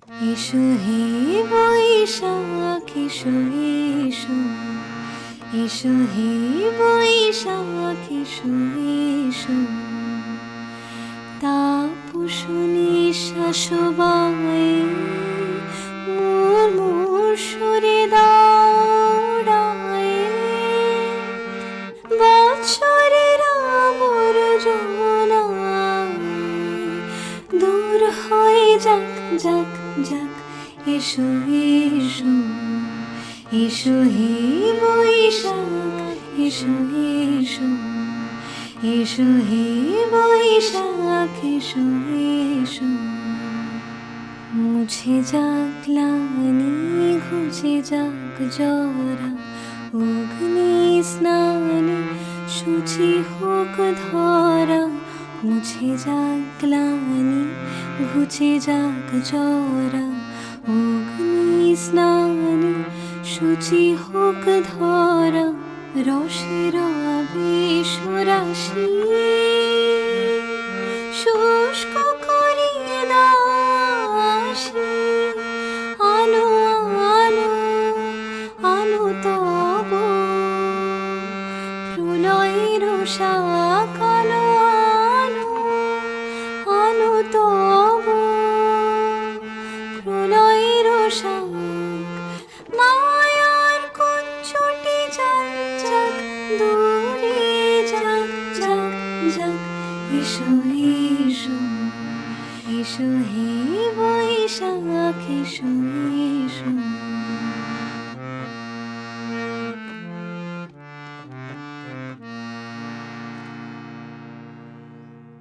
এসো হে বৈশাখ এসো এসো, এসো হে বৈশাখ এসো এসো। তাপস নিঃশ্বাস বায়ে মুর্মুর সুরে দাঁড়ায়ে, বৎসরের আবর্জনায় দূর হয়ে যাক যাক যাক। এসো এসো, এসো হে বৈশাখ এসো এসো, এসো হে বৈশাখ এসো এসো। মুছে যাক গ্লানি ঘুচে যাক জরা, অগ্নি স্নানে শুচি হোক ধরা। মুছে যাক গ্লানি ঘুচে যাক জরা, অগ্নি স্নানে শুচি হোক ধরা। রসের আবেশ রাশি শুষ্ক করিয়ে দাসী, আলো আলো আলো তব প্রলয়ের শাক। আলো আলো আলো তব প্রলয়ের শাক। মায়ার কুঞ্চটি যাক যাক দূরে যাক যাক যাক। এসো এসো, এসো হে